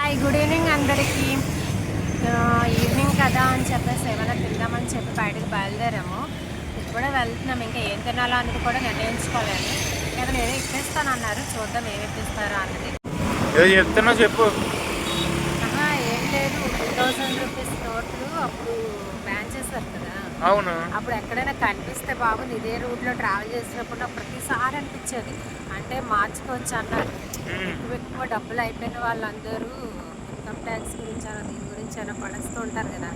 Hi, good evening అందరికీ. Evening కదా అని చెప్పేసి ఏమైనా తిందామని చెప్పి బయటకు బయలుదేరాము. ఇప్పుడే వెళ్తున్నాము. ఇంకా ఏం తినాలో అనేది కూడా నిర్ణయించుకోలేదు. ఏదైనా ఏదో ఇప్పిస్తానన్నారు, చూద్దాం ఏమి ఇప్పిస్తారో అన్నది. చెప్తున్నా చెప్పు. ఏం లేదు, 2000 రూపీస్ నోట్లు అప్పుడు బ్యాన్ చేశారు కదా. అవును, అప్పుడు ఎక్కడైనా కనిపిస్తే బాగుంది. ఇదే రూట్లో ట్రావెల్ చేసినప్పుడు నాకు ప్రతిసారి అనిపించేది, అంటే మార్చుకోవచ్చు అన్నారు. ఎక్కువ డబ్బులు అయిపోయిన వాళ్ళందరూ ఇన్కమ్ ట్యాక్స్ గురించి అయినా దీని గురించి అయినా పడేస్తూ ఉంటారు కదా.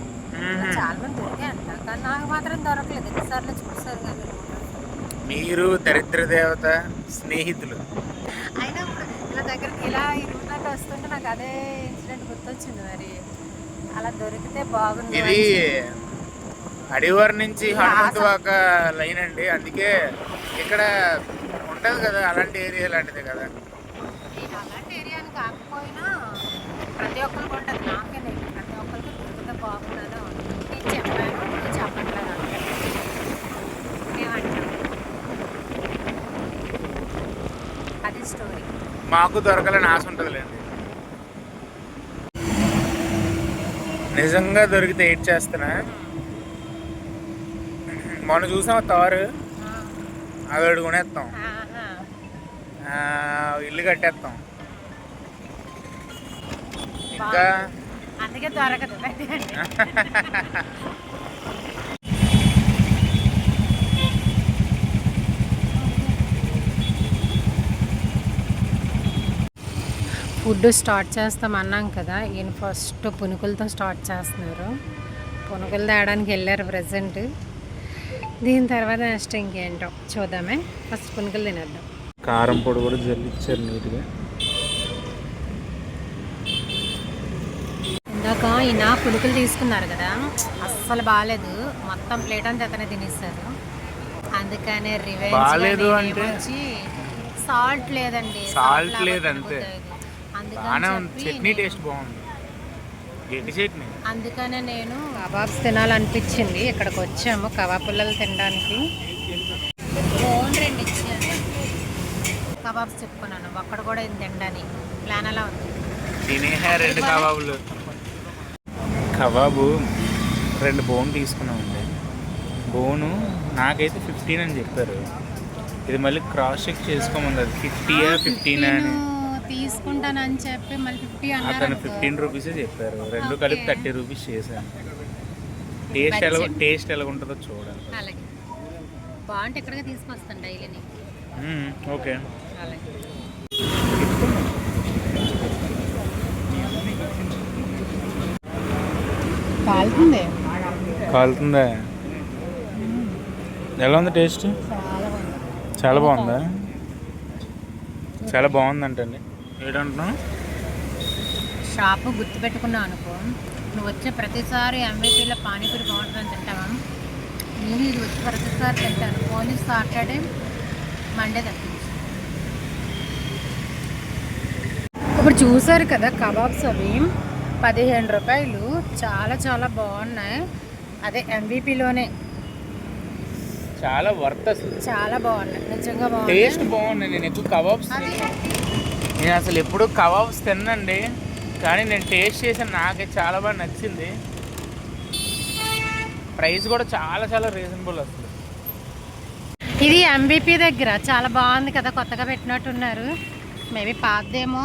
చాలా మంది దొరికాయి అంట, కానీ నాకు మాత్రం దొరకలేదు. ఎన్నిసార్లు చూసారు కానీ మీరు దరిద్ర దేవత స్నేహితులు. అయినా ఇప్పుడు ఇలా దగ్గరికి ఇలా ఈ రూట్లోకి వస్తుంటే నాకు అదే ఇన్సిడెంట్ గుర్తొచ్చింది. మరి అలా దొరికితే బాగుంది. ఇది అడివారి నుంచి హనుమంతువాక లైన్ అండి, అందుకే ఇక్కడ ఉంటది కదా, అలాంటి ఏరియా లాంటిదే కదా. నేను అలాంటి ఏరియాని కాకపోయినా ప్రతి ఒక్కరికి ఉంటుంది, నాకే లేదు, ప్రతి ఒక్కరికి దొరికితే బాగుందని నేను చెప్పాను. నువ్వు చెప్పట్లేదు అంటే ఏమంటావు? అది స్టోరీ. మాకు దొరకాలని ఆశ ఉంటుందిలేండి. నిజంగా దొరికితే ఏడ్ చేస్తున్నా. మొన్న చూసాం తారు, అది అడుగునేస్తాం, ఇల్లు కట్టేస్తాం. ఇంకా అందుకే దొరకదు. ఫుడ్ స్టార్ట్ చేస్తాం అన్నాం కదా. ఈయన ఫస్ట్ పునుకులతో స్టార్ట్ చేస్తున్నారు. పునుకులు తేయడానికి వెళ్ళారు ప్రజెంట్. దీని తర్వాత నెక్స్ట్ ఇంకేంటో చూద్దామే. ఫస్ట్ పునుకులు తినేద్దాం. కారం పొడి కూడా జల్లిచ్చారు నీట్గా. ఇందాక ఈయన పునుకులు తీసుకున్నారు కదా, అస్సలు బాగాలేదు. మొత్తం ప్లేట్ అంతా అతనే తినేస్తారు. అందుకనే బాగాలేదు రివెంజ్ వచ్చి సాల్ట్ లేదండి, సాల్ట్ లేదంతే. చట్నీ టేస్ట్ బాగుంది, గట్టి చట్నీ. అందుకనే నేను కబాబ్స్ తినాలనిపించింది. ఇక్కడికి వచ్చాము కబాబ్ పుల్లలు తినడానికి. ఫోన్ 2 ఇచ్చాను, కబాబ్స్ చెప్పుకున్నాను. అక్కడ కూడా ఇది తినడానికి ప్లాన్ అలా ఉంది. తినేహా 2 కబాబులు. కబాబు 2 బోన్ తీసుకున్నామండి. బోను నాకైతే 15 అని చెప్పారు. ఇది మళ్ళీ క్రాస్ చెక్ చేసుకోమంది, అది 50 15 అని తీసుకుంటానని చెప్పి మళ్ళీ 50 అన్నారు. అతను 15 రూపీసే చెప్పారు. 2 కలిపి 30 రూపీస్ చేశాను. టేస్ట్ ఎలా ఉంటుందో చూడాలి. అలాగే బాగుంటే ఎక్కడికి తీసుకొస్తాను డైలీ. ఓకే, అలాగే. కాలుతుందా? ఎలా ఉంది టేస్ట్? చాలా బాగుందా? చాలా బాగుందంటండి. ఏంటంటున్నావు? షాపు గుర్తుపెట్టుకున్నావు అనుకో, నువ్వు వచ్చే ప్రతిసారి ఎంవీపీలో పానీపూరి బాగుంటుందని తింటావా? నేను ఇది వచ్చి ప్రతిసారి తింటాను. ఓన్లీ సాటర్డే మండే తప్పించి. ఇప్పుడు చూసారు కదా కబాబ్స్, అవి 15 రూపాయలు. చాలా చాలా బాగున్నాయి. అదే ఎంవీపీలోనే చాలా వర్త్ అసలు. చాలా బాగున్నాయి, నిజంగా బాగున్నాయి. టేస్ట్ బాగున్నాయి. నేను ఎక్కువ కబాబ్స్, నేను అసలు ఎప్పుడు కబాబ్స్ తిన్నండి, కానీ నేను టేస్ట్ చేసాను. నాకే చాలా బాగా నచ్చింది. ప్రైస్ కూడా చాలా చాలా రీజనబుల్ అసలు. ఇది ఎంబీపీ దగ్గర చాలా బాగుంది కదా, కొత్తగా పెట్టినట్టున్నారు. మేబీ పాతదేమో.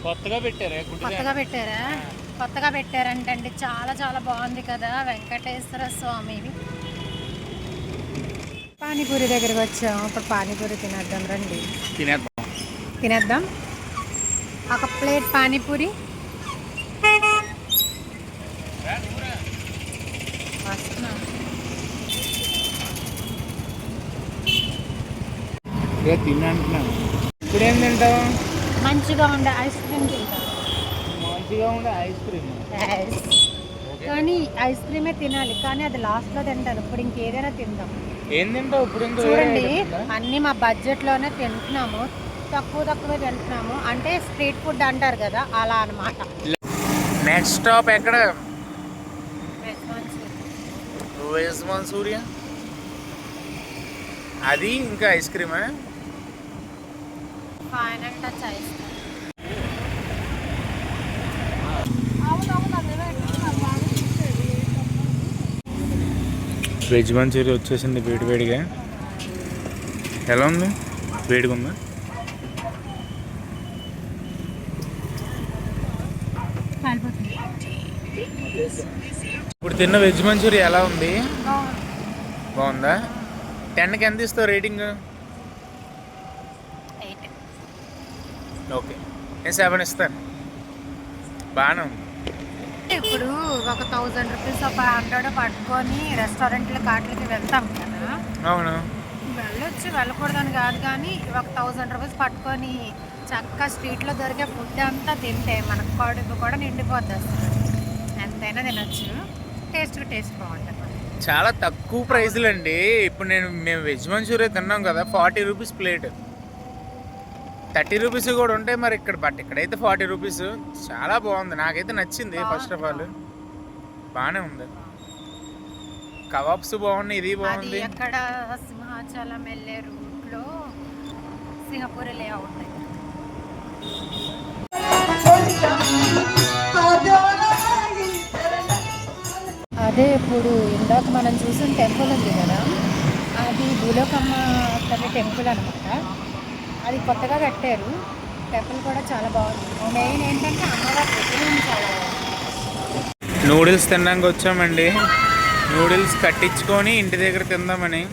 కొత్తగా పెట్టారా? కొత్తగా పెట్టారంటండి. చాలా చాలా బాగుంది కదా, వెంకటేశ్వర స్వామివి. పానీపూరి దగ్గరికి వచ్చాము. ఇప్పుడు పానీపూరి తినేద్దాం రండి. తినేద్దాం ఒక ప్లేట్ పానీపూరి. ఇప్పుడు ఏం తింటావు? మంచిగా ఉండే ఐస్ క్రీమ్ తింటాం. మంచిగా ఉండే ఐస్ క్రీమ్, కానీ ఐస్ క్రీమే తినాలి, కానీ అది లాస్ట్లో తింటాను. ఇప్పుడు ఇంకేదైనా తిందాం. ఏం తింటావు ఇప్పుడు? చూడండి, అన్నీ మా బడ్జెట్లోనే తింటున్నాము, తక్కువే తింటున్నాము. అంటే స్ట్రీట్ ఫుడ్ అంటారు కదా, అలా అన్నమాట. నెక్స్ట్ స్టాప్ ఎక్కడ? Veg Manchuria. అది ఇంకా ఐస్ క్రీమా? Final touch ice cream. Veg Manchuria వచ్చేసింది వేడివేడిగా. ఎలా ఉంది? వేడిగా ఉందా? ఇప్పుడు తిన్న వెజ్ మంచూరియా ఎలా ఉంది? బాగుందా? 10కి ఎంత ఇస్తావు రేటింగ్? ఓకే, నేను 7 ఇస్తాను. బాగానే ఉంది. ఇప్పుడు ఒక 1000 రూపీస్ ఒక 100 పట్టుకొని రెస్టారెంట్ల కాట్లకి వెళ్తాం కదా. అవును, వెళ్ళొచ్చు, వెళ్ళకూడదని కాదు, కానీ ఒక 1000 రూపీస్ పట్టుకొని చక్కగా స్ట్రీట్లో దొరికే ఫుడ్ అంతా తింటే మనకు కడుపు కూడా నిండిపోద్ది. అసలు ఎంతైనా తినొచ్చు. టేస్ట్ బాగుంటుంది. చాలా తక్కువ ప్రైస్లు అండి. ఇప్పుడు మేము వెజ్ మంచూరియా తిన్నాం కదా, 40 రూపీస్ ప్లేట్. 30 రూపీస్ కూడా ఉంటాయి మరి ఇక్కడ, బట్ ఇక్కడైతే 40 రూపీస్. చాలా బాగుంది, నాకైతే నచ్చింది. ఫస్ట్ ఆఫ్ ఆల్ బాగానే ఉంది. కబాబ్స్ బాగున్నాయి, ఇది బాగుంది. అక్కడ సింహాచలం వెళ్ళే రూట్లో సింగపూర్ లేఅవుట్. అదే ఇప్పుడు ఇందాక మనం చూసిన టెంపుల్ ఉంది కదా, అది భూలోకమ్మ తల్లి టెంపుల్ అనమాట. అది కొత్తగా కట్టారు. టెంపుల్ కూడా చాలా బాగుంది. మెయిన్ ఏంటంటే అమ్మవారి విగ్రహం చాలా బాగుంది. నూడిల్స్ తిన్నాక వచ్చామండి. నూడిల్స్ కట్టించుకొని ఇంటి దగ్గర తిందామని.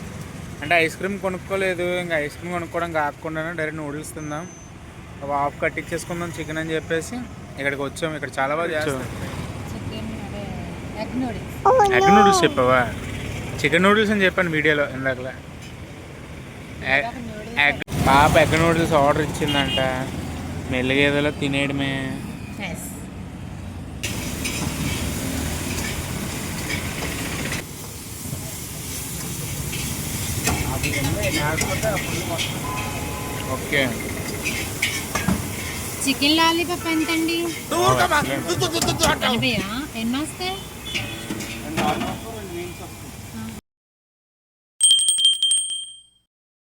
అంటే ఐస్ క్రీమ్ కొనుక్కోలేదు, ఇంకా ఐస్ క్రీమ్ కొనుక్కోవడం కాకుండా డైరెక్ట్ నూడిల్స్ తిందాం, ఒక హాఫ్ కట్టించేసుకుందాం చికెన్ అని చెప్పేసి ఇక్కడికి వచ్చాము. ఇక్కడ చాలా బాగా చేస్తాం. ఎగ్ నూడిల్స్ చెప్పావా? చికెన్ నూడిల్స్ అని చెప్పాను వీడియోలో ఇందాకలా. పాప ఎగ్ నూడిల్స్ ఆర్డర్ ఇచ్చిందంట, మెల్లగేదలో తినేయడమే. ఓకే, చికెన్ లాలీపాప్ ఎంతండి? ఎన్ని వస్తాయి?